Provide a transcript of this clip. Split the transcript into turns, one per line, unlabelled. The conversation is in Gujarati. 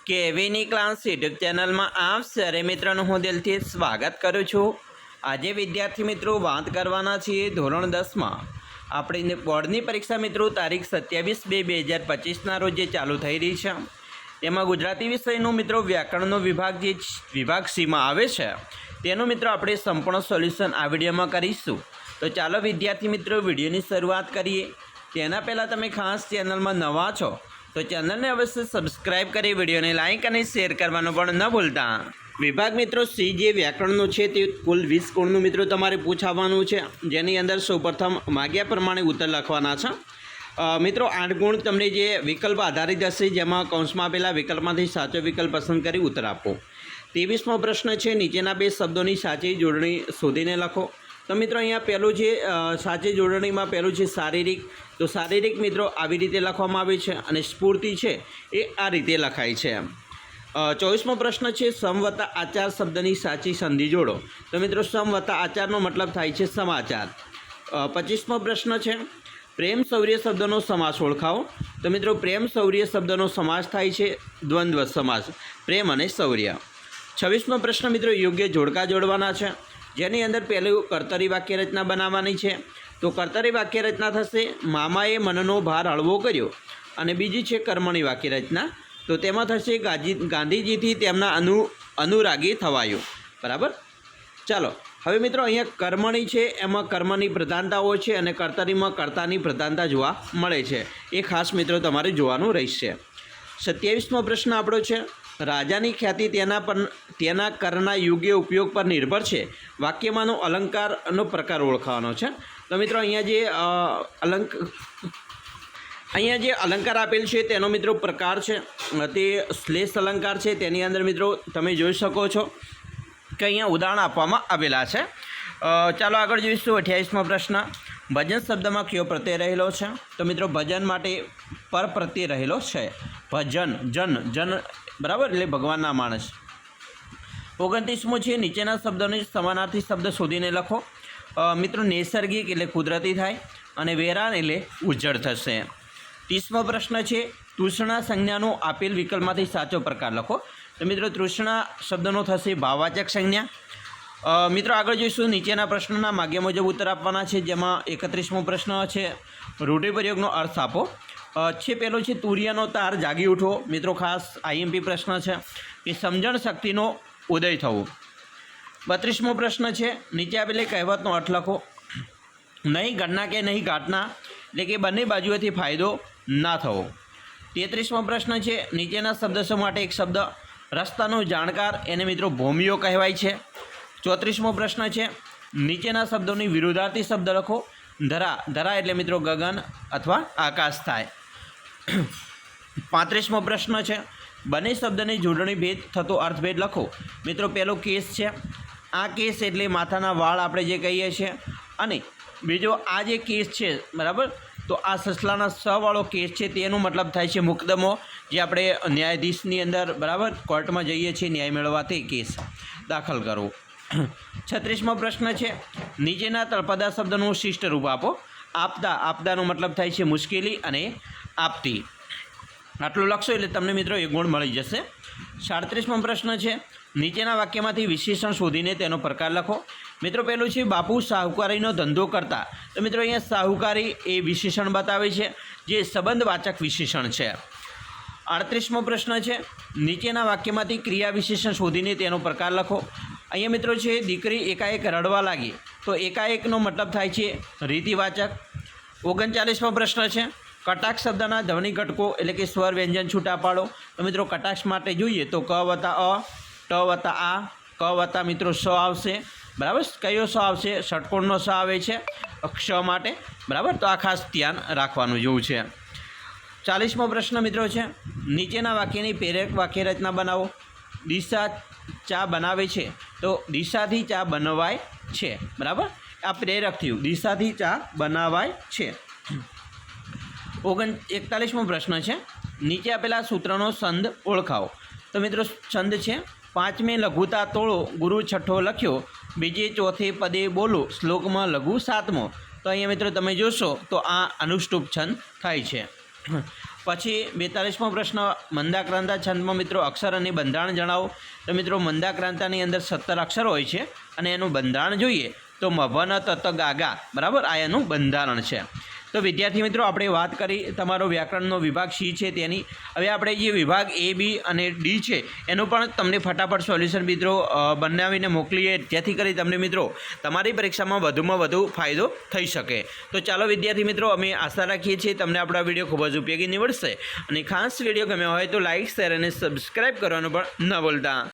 કેવીની ક્લાસ યુટ્યુબ ચેનલમાં આપ સરે મિત્રોનું હું દિલથી સ્વાગત કરું છું। આજે વિદ્યાર્થી મિત્રો વાત કરવાના છીએ ધોરણ 10માં આપણી બોર્ડની પરીક્ષા મિત્રો તારીખ 27/2/2025ના રોજ જે ચાલુ થઈ રહી છે તેમાં ગુજરાતી વિષયનું મિત્રો વ્યાકરણનો વિભાગ જે વિભાગ સીમાં આવે છે તેનું મિત્રો આપણે સંપૂર્ણ સોલ્યુશન આ વિડીયોમાં કરીશું। તો ચાલો વિદ્યાર્થી મિત્રો વિડીયોની શરૂઆત કરીએ। તેના પહેલાં તમે ખાસ ચેનલમાં નવા છો તો ચેનલને અવશ્ય સબસ્ક્રાઇબ કરી વિડીયોને લાઇક અને શેર કરવાનું પણ ન ભૂલતા। વિભાગ મિત્રો સી જે વ્યાકરણનું છે તે કુલ 20 ગુણનું મિત્રો તમારે પૂછાવાનું છે, જેની અંદર સૌપ્રથમ માગ્યા પ્રમાણે ઉત્તર લખવાના છે। મિત્રો 8 ગુણ તમને જે વિકલ્પ આધારિત હશે, જેમાં કૌંસમાં આપેલા વિકલ્પમાંથી સાચો વિકલ્પ પસંદ કરી ઉત્તર આપો। 23મો પ્રશ્ન છે નીચેના બે શબ્દોની સાચી જોડણી શોધીને લખો। તો મિત્રો અહીંયા પહેલું છે સાચી જોડણીમાં પહેલું છે શારીરિક। તો શારીરિક મિત્રો આવી રીતે લખવામાં આવે છે અને સ્ફૂર્તિ છે એ આ રીતે લખાય છે। 24મો પ્રશ્ન છે સમ વત્તા આચાર શબ્દની સાચી સંધિ જોડો। તો મિત્રો સમ વત્તા આચારનો મતલબ થાય છે સમાચાર। 25મો પ્રશ્ન છે પ્રેમ શૌર્ય શબ્દનો સમાસ ઓળખાવો। તો મિત્રો પ્રેમ શૌર્ય શબ્દનો સમાસ થાય છે દ્વંદ્વ સમાસ, પ્રેમ અને શૌર્ય। 26મો પ્રશ્ન મિત્રો યોગ્ય જોડકા જોડવાના છે, જેની અંદર પહેલું કર્તરી વાક્ય રચના બનાવવાની છે। તો કર્તરી વાક્ય રચના થશે મામાએ મનનો ભાર હળવો કર્યો, અને બીજી છે કર્મણી વાક્ય રચના, તો તેમાં થશે ગાંધીજીથી તેમના અનુરાગી થવાયું। બરાબર, ચાલો હવે મિત્રો અહીંયા કર્મણી છે એમાં કર્મની પ્રધાનતાઓ છે અને કર્તરીમાં કર્તાની પ્રધાનતા જોવા મળે છે, એ ખાસ મિત્રો તમારે જોવાનું રહેશે। 27મો પ્રશ્ન આપણો છે રાજાની ખ્યાતિ તેના કરના યોગ્ય ઉપયોગ પર નિર્ભર છે, વાક્યમાંનો અલંકારનો પ્રકાર ઓળખાવાનો છે। તો મિત્રો અહીંયા જે અલંકાર આપેલ છે તેનો મિત્રો પ્રકાર છે તે શ્લેષ અલંકાર છે। તેની અંદર મિત્રો તમે જોઈ શકો છો કે અહીંયા ઉદાહરણ આપવામાં આવેલા છે। ચાલો આગળ જોઈશું 28મો પ્રશ્ન ભજન શબ્દમાં કયો પ્રત્યય રહેલો છે। તો મિત્રો ભજન માટે પર પ્રત્યય રહેલો છે, ભજન જન બરાબર, એટલે ભગવાનના માણસ। 29મો છે નીચેના શબ્દોની સમાનાર્થી શબ્દ શોધીને લખો। મિત્રો નૈસર્ગિક એટલે કુદરતી થાય, અને વેરાન એટલે ઉજ્જળ થશે। 30મો પ્રશ્ન છે તૃષ્ણા સંજ્ઞાનો આપેલ વિકલ્પમાંથી સાચો પ્રકાર લખો। તો મિત્રો તૃષ્ણા શબ્દનો થશે ભાવવાચક સંજ્ઞા। મિત્રો આગળ જોઈશું નીચેના પ્રશ્નોના માગ્યા મુજબ ઉત્તર આપવાના છે, જેમાં 31મો પ્રશ્ન છે રૂઢિપ્રયોગનો અર્થ આપો। પહેલો છે તુર્યનો તાર જાગી ઉઠવો। મિત્રો ખાસ આઈએમપી પ્રશ્ન છે કે સમજણ શક્તિનો ઉદય થવો। 32મો પ્રશ્ન છે નીચે આપેલી કહેવતનો અર્થ લખો। નહીં ગણના કે નહીં ઘાટના, એટલે કે બંને બાજુએથી ફાયદો ના થવો। 33મો પ્રશ્ન છે નીચેના શબ્દો માટે એક શબ્દ રસ્તાનો જાણકાર, એને મિત્રો ભૂમિયો કહેવાય છે। 34મો પ્રશ્ન છે નીચેના શબ્દોની વિરુદ્ધાર્થી શબ્દ લખો। ધરા એટલે મિત્રો ગગન અથવા આકાશ થાય। 35મો પ્રશ્ન છે બંને શબ્દની જોડણી ભેદ થતો અર્થભેદ લખો। મિત્રો પહેલો કેસ છે, આ કેસ એટલે માથાના વાળ આપણે જે કહીએ છીએ, અને બીજો આ જે કેસ છે બરાબર, તો આ સસલાના સવાળો કેસ છે તેનો મતલબ થાય છે મુકદમો, જે આપણે ન્યાયાધીશની અંદર બરાબર કોર્ટમાં જઈએ છીએ ન્યાય મેળવવા તે કેસ દાખલ કરવો। 36મો પ્રશ્ન છે નીચેના તળપદા શબ્દનું શિષ્ટ રૂપ આપો। આપદાનો મતલબ થાય છે મુશ્કેલી અને આપતી। આટલું લખશો એટલે તમને મિત્રો 1 ગુણ મળી જશે। 37મો પ્રશ્ન છે નીચેના વાક્યમાંથી વિશેષણ શોધીને તેનો પ્રકાર લખો। મિત્રો પહેલું છે બાપુ શાહુકારીનો ધંધો કરતા। તો મિત્રો અહીંયા શાહુકારી એ વિશેષણ બતાવે છે, જે સંબંધવાચક વિશેષણ છે। 38મો પ્રશ્ન છે નીચેના વાક્યમાંથી ક્રિયા વિશેષણ શોધીને તેનો પ્રકાર લખો। અહીંયા મિત્રો છે દીકરી એકાએક રડવા લાગી, તો એકાએકનો મતલબ થાય છે રીતિવાચક। 39મો પ્રશ્ન છે કટાક્ષ શબ્દના ધ્વનિ ઘટકો એટલે કે સ્વર વ્યંજન છૂટા પાડો। તો મિત્રો કટાક્ષ માટે જોઈએ તો ક વત્તા અ, ટ વત્તા આ, ક વત્તા મિત્રો સ આવશે, બરાબર। કયો સ આવશે? ષટકોણનો સ આવે છે ક્ષ માટે, બરાબર, તો આ ખાસ ધ્યાન રાખવાનું જેવું છે। 40મો પ્રશ્ન મિત્રો છે નીચેના વાક્યની પ્રેરક વાક્ય રચના બનાવો। દિશા ચા બનાવે છે, તો દિશાથી ચા બનાવાય છે, બરાબર, આ પ્રેરક થયું, દિશાથી ચા બનાવાય છે। 41મો પ્રશ્ન છે નીચે આપેલા સૂત્રનો છંદ ઓળખાવો। તો મિત્રો છંદ છે પાંચમે લઘુતા તોળો ગુરુ છઠ્ઠો લખ્યો, બીજે ચોથે પદે બોલો શ્લોકમાં લઘુ સાતમો। તો અહીંયા મિત્રો તમે જોશો તો આ અનુષ્ટુપ છંદ થાય છે। પછી 42મો પ્રશ્ન મંદાક્રાંતા છંદમાં મિત્રો અક્ષર અને બંધારણ જણાવો. તો મિત્રો મંદાક્રાંતાની અંદર 17 અક્ષર હોય છે અને એનું બંધારણ જોઈએ તો મભન તત ગાગા, બરાબર, આ એનું બંધારણ છે. તો વિદ્યાર્થી મિત્રો આપણે વાત કરી તમારો વ્યાકરણનો વિભાગ સી છે તેની. હવે આપણે જે વિભાગ એ બી અને ડી છે એનું પણ તમને ફટાફટ સોલ્યુશન મિત્રો બનાવીને મોકલીએ, જેથી કરી તમને મિત્રો તમારી પરીક્ષામાં વધુમાં વધુ ફાયદો થઈ શકે. તો ચાલો વિદ્યાર્થી મિત્રો, અમે આશા રાખીએ છીએ તમને આપણા વિડીયો ખૂબ જ ઉપયોગી નીવડશે અને ખાસ વિડીયો ગમ્યો હોય તો લાઇક, શેર અને સબસ્ક્રાઈબ કરવાનું પણ ન ભૂલતા.